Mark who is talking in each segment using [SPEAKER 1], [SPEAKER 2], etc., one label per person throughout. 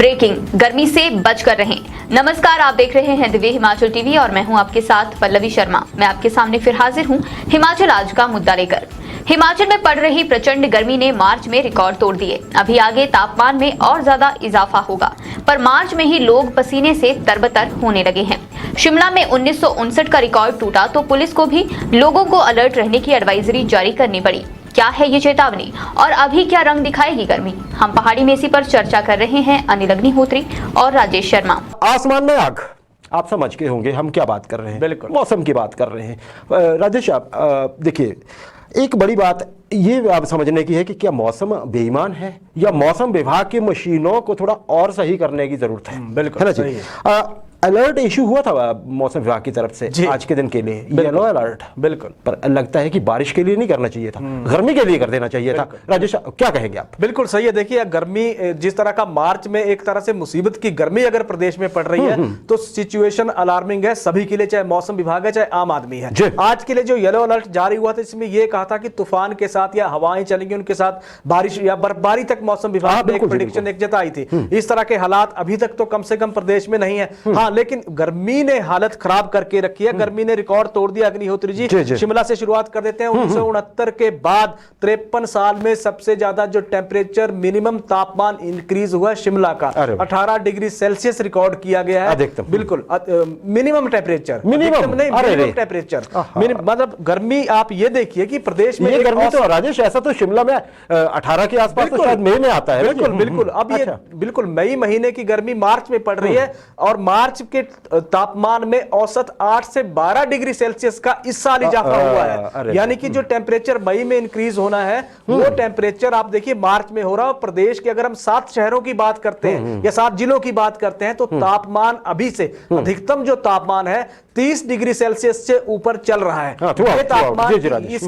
[SPEAKER 1] Breaking, गर्मी से बचकर रहें। नमस्कार, आप देख रहे हैं दिव्य हिमाचल टीवी और मैं हूं आपके साथ पल्लवी शर्मा। मैं आपके सामने फिर हाजिर हूं हिमाचल आज का मुद्दा लेकर। हिमाचल में पड़ रही प्रचंड गर्मी ने मार्च में रिकॉर्ड तोड़ दिए। अभी आगे तापमान में और ज्यादा इजाफा होगा, पर मार्च में ही लोग पसीने से तरबतर होने लगे हैं। शिमला में 1959 का रिकॉर्ड टूटा तो पुलिस को भी लोगों को अलर्ट रहने की एडवाइजरी जारी करनी पड़ी। क्या है ये चेतावनी और अभी क्या रंग दिखाएगी गर्मी? हम पहाड़ी मेसी पर चर्चा कर रहे हैं अनिल अग्निहोत्री और राजेश शर्मा।
[SPEAKER 2] आसमान में आग, आप समझ के होंगे हम क्या बात कर रहे हैं।
[SPEAKER 3] बिल्कुल
[SPEAKER 2] मौसम की बात कर रहे हैं। राजेश, आप देखिए, एक बड़ी बात ये आप समझने की है कि क्या मौसम बेईमान है या मौसम विभाग की मशीनों को थोड़ा और सही करने की जरूरत है।
[SPEAKER 3] बिल्कुल
[SPEAKER 2] है ना जी। अलर्ट इशू हुआ था मौसम विभाग की तरफ से आज के दिन के लिए, येलो अलर्ट।
[SPEAKER 3] बिल्कुल,
[SPEAKER 2] पर लगता है कि बारिश के लिए नहीं करना चाहिए था, गर्मी के लिए कर देना चाहिए था। राजेश, क्या कहेंगे आप?
[SPEAKER 3] बिल्कुल सही है। देखिए, गर्मी जिस तरह का मार्च में एक तरह से मुसीबत की गर्मी अगर प्रदेश में पड़ रही है तो सिचुएशन अलार्मिंग है सभी के लिए, चाहे मौसम विभाग है चाहे आम आदमी है। आज के लिए जो येलो अलर्ट जारी हुआ था, इसमें यह कहा था कि तूफान के साथ या हवाएं चलेंगी, उनके साथ बारिश या बर्फबारी तक मौसम विभाग ने एक प्रेडिक्शन एक जताई थी। इस तरह के हालात अभी तक तो कम से कम प्रदेश में नहीं है। हाँ, लेकिन गर्मी ने हालत खराब करके रखी है। गर्मी ने रिकॉर्ड तोड़ दिया। अग्निहोत्री जी, शिमला से शुरुआत कर देते हैं। 1969 के बाद 53 साल में सबसे ज्यादा जो टेम्परेचर मिनिमम तापमान इंक्रीज हुआ शिमला का 18 डिग्री सेल्सियस रिकॉर्ड किया गया है। बिल्कुल मिनिमम टेम्परेचर, मिनिमम टेम्परेचर, मतलब गर्मी। आप ये देखिए कि प्रदेश में
[SPEAKER 2] गर्मी तो राजेश ऐसा तो शिमला में 18 के आसपास तो शायद मई में आता है।
[SPEAKER 3] बिल्कुल बिल्कुल। अब ये बिल्कुल मई महीने की गर्मी मार्च में पड़ रही है और मार्च के तापमान में औसत 8 से 12 डिग्री सेल्सियस का इस साल इजाफा हुआ है। यानी कि जो टेम्परेचर मई में इंक्रीज होना है वो टेम्परेचर आप देखिए मार्च में हो रहा है। प्रदेश के अगर हम 7 शहरों की बात करते हैं या 7 जिलों की बात करते हैं तो तापमान अभी से अधिकतम जो तापमान है 30 डिग्री सेल्सियस से ऊपर चल रहा है। ये तापमान,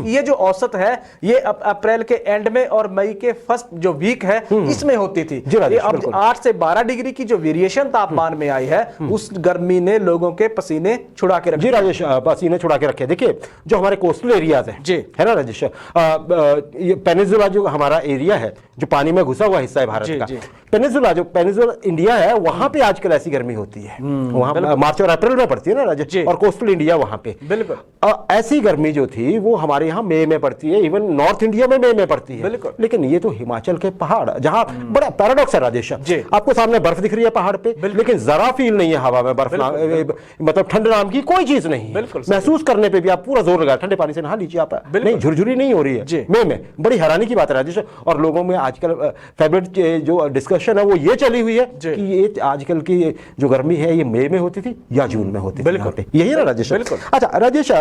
[SPEAKER 3] ये जो औसत है ये अप्रैल के एंड में और मई के फर्स्ट जो वीक है इसमें होती थी। ये अब 8 से 12 डिग्री की जो वेरिएशन तापमान में आई है उस गर्मी ने लोगों के पसीने छुड़ा के रखे।
[SPEAKER 2] जी राजेश, पसीने छुड़ा के रखे। देखिए, जो हमारे कोस्टल एरियाज है, है ना राजेश, ये पेनिनसुला जो हमारा एरिया है, जो पानी में घुसा हुआ हिस्सा है भारत का, पेनिनसुला जो पेनिनसुला इंडिया है, वहां पे आजकल ऐसी गर्मी होती है। वहां मार्च और अप्रैल में पड़ती है ना राजेश, और कोस्टल इंडिया वहां पे बिल्कुल ऐसी गर्मी जो थी वो हमारे यहाँ मई में पड़ती है। इवन नॉर्थ इंडिया में मई में पड़ती है। लेकिन ये तो हिमाचल के पहाड़, जहाँ बड़ा पैराडॉक्स है राजेश, आपको सामने बर्फ दिख रही है पहाड़ पे, लेकिन जरा फील नहीं है हवा में बर्फ, मतलब ठंड नाम की कोई चीज नहीं है। महसूस करने पे भी आप पूरा जोर लगा, ठंडे पानी से नहा लीजिए आप, नहीं झुरझुरी नहीं हो रही है मई में। बड़ी हैरानी की बात है राजेश। और लोगों में आजकल फेवरेट जो डिस्कशन है वो ये चली हुई है कि ये आजकल की जो गर्मी है ये मई में होती थी या जून में होती थी। यही ना राजेश? अच्छा राजेश,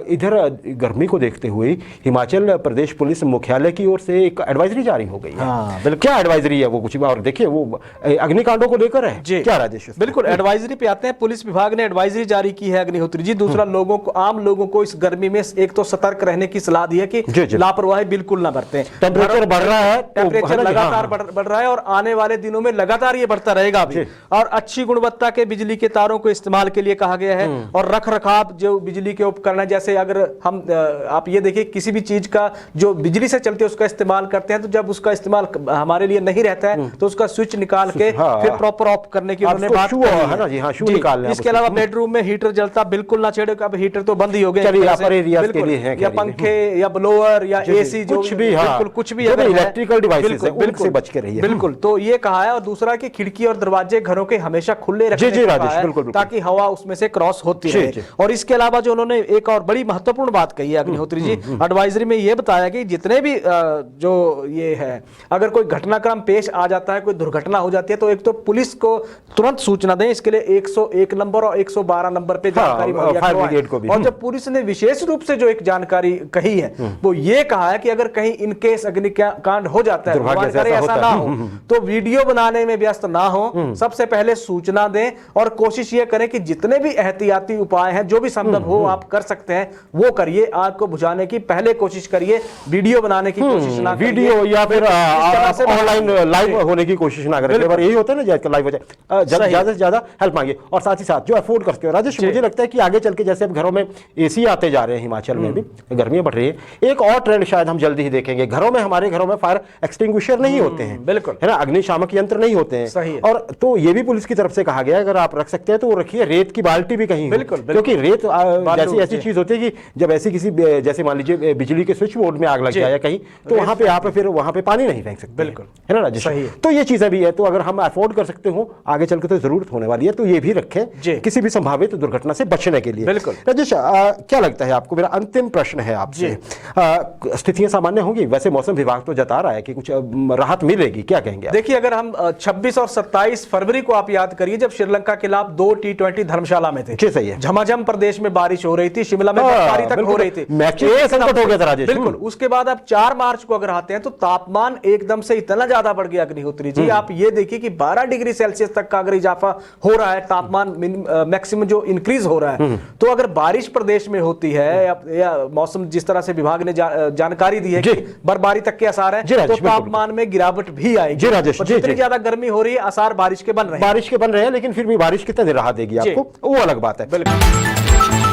[SPEAKER 2] इधर गर्मी को देखते हुए हिमाचल प्रदेश पुलिस मुख्यालय की ओर से एक एडवाइजरी जारी हो गई है। क्या एडवाइजरी है वो? कुछ और देखिए, वो अग्निकांडों को लेकर है क्या राजेश?
[SPEAKER 3] बिल्कुल, एडवाइजरी पे आते हैं। पुलिस विभाग ने एडवाइजरी जारी की है अग्निहोत्री जी। दूसरा, लोगों को, आम लोगों को इस गर्मी में एक तो सतर्क रहने की सलाह दी है कि लापरवाही बिल्कुल ना बरतें।
[SPEAKER 2] टेम्परेचर बढ़ रहा है,
[SPEAKER 3] टेम्परेचर लगातार बढ़ रहा है और आने वाले दिनों में लगातार ये बढ़ता रहेगा भी। और अच्छी गुणवत्ता के बिजली के तारों को इस्तेमाल के लिए कहा गया है। और रख रखाव जो बिजली के उपकरण है, जैसे अगर हम आप ये देखिए किसी भी चीज का जो बिजली से चलती है उसका इस्तेमाल करते हैं, तो जब उसका इस्तेमाल हमारे लिए नहीं रहता है तो उसका स्विच निकाल के फिर प्रॉपर ऑफ करने की उन्होंने बात की है। इसके अलावा बेडरूम में हीटर जलता बिल्कुल ना छेड़े। अब हीटर तो बंद ही हो गए, या पंखे या ब्लोअर या एसी, जो कुछ भी, बिल्कुल कुछ भी
[SPEAKER 2] इलेक्ट्रिकल डिवाइसेस उनसे बच के रहिए।
[SPEAKER 3] बिल्कुल, तो ये कहा है। और दूसरा कि खिड़की और दरवाजे घरों के हमेशा खुले रखें ताकि हवा उसमें से क्रॉस होती रहे। और इसके अलावा जो उन्होंने एक और बड़ी महत्वपूर्ण बात कही है अग्निहोत्री जी, एडवाइजरी में ये बताया कि जितने भी जो ये है, अगर कोई घटनाक्रम पेश आ जाता है, कोई दुर्घटना हो जाती है, तो एक तो पुलिस को तुरंत सूचना दें। इसके लिए 101 नंबर और 112 नंबर पे जानकारी मुहैया करवाएं। और जब पुलिस ने विशेष रूप से जो एक जानकारी कही है वो ये कहा है कि अगर कहीं इनकेस अग्निकांड हो जाता है, भगवान करे ऐसा ना हो, तो वीडियो बनाने में व्यस्त ना हो, सबसे पहले सूचना दें और कोशिश ये करें कि जितने भी एहतियाती उपाय हैं, जो भी संभव हो आप कर सकते हैं वो करिए। आग को बुझाने की पहले कोशिश करिए, वीडियो बनाने की कोशिश ना करिए,
[SPEAKER 2] वीडियो या फिर ऑनलाइन लाइव
[SPEAKER 3] जी।
[SPEAKER 2] होने की कोशिश ना करें। पर यही होता है ना, लाइव हो जाए, ज्यादा से ज्यादा हेल्प मांगिए। और साथ ही साथ जो अफोर्ड करते हो राजेश, मुझे लगता है कि आगे चल के जैसे अब घरों में एसी आते जा रहे हैं, हिमाचल में भी गर्मियां बढ़ रही है, एक और ट्रेंड शायद हम जल्दी ही देखेंगे। घरों में, हमारे घरों में फायर एक्सटिंग्विशर नहीं होते हैं,
[SPEAKER 3] बिल्कुल,
[SPEAKER 2] है ना, अग्निशामक यंत्र नहीं होते हैं।
[SPEAKER 3] सही है।
[SPEAKER 2] और तो ये भी पुलिस की तरफ से कहा गया है, अगर आप रख सकते हैं तो वो रखिए, रेत की बाल्टी भी कहीं हो।
[SPEAKER 3] बिल्कुल,
[SPEAKER 2] क्योंकि रेत जैसी ऐसी चीज होती है कि जब ऐसी किसी, जैसे मान लीजिए बिजली के स्विच बोर्ड में आग लग जाए कहीं, तो वहां पे आप फिर वहां पे पानी नहीं फेंक सकते,
[SPEAKER 3] बिल्कुल,
[SPEAKER 2] है ना राजेश। तो ये चीजें भी है, तो अगर हम अफोर्ड कर सकते हो आगे चल के तो जरूरत होने वाली है, तो ये भी रखें किसी भी संभावित दुर्घटना से बचने के लिए।
[SPEAKER 3] बिल्कुल
[SPEAKER 2] राजेश, क्या लगता है आपको, मेरा अंतिम प्रश्न है आपसे, स्थितियां सामान्य होंगी? वैसे मौसम विभाग तो जता रहा है कि कुछ राहत मिलेगी, क्या कहेंगे आप?
[SPEAKER 3] देखिए, अगर हम 26 और 27 फरवरी को आप याद करिए, जब श्रीलंका के खिलाफ 2 T20 धर्मशाला में थे,
[SPEAKER 2] सही है,
[SPEAKER 3] झमाझम प्रदेश में बारिश हो रही थी, शिमला में बर्फबारी तक हो रही थी,
[SPEAKER 2] संकट हो गया था राजेश।
[SPEAKER 3] बिल्कुल। उसके बाद अब 4 मार्च को अगर आते हैं तो तापमान एकदम से इतना ज्यादा बढ़ गया अग्निहोत्री जी, आप ये देखिए कि 12 डिग्री सेल्सियस तक का अगर इजाफा हो रहा है, तापमान मैक्सिमम जो इंक्रीज हो रहा है, तो अगर बारिश प्रदेश में होती है या मौसम जिस तरह से विभाग ने जानकारी दी है कि बर्फबारी तक के आसार है, तो तापमान में गिरावट भी आएगी। जितनी ज्यादा गर्मी हो रही है, आसार बारिश के बन रहे हैं,
[SPEAKER 2] लेकिन फिर भी बारिश कितना देर राहत देगी आपको, वो अलग बात है।
[SPEAKER 3] बिल्कुल।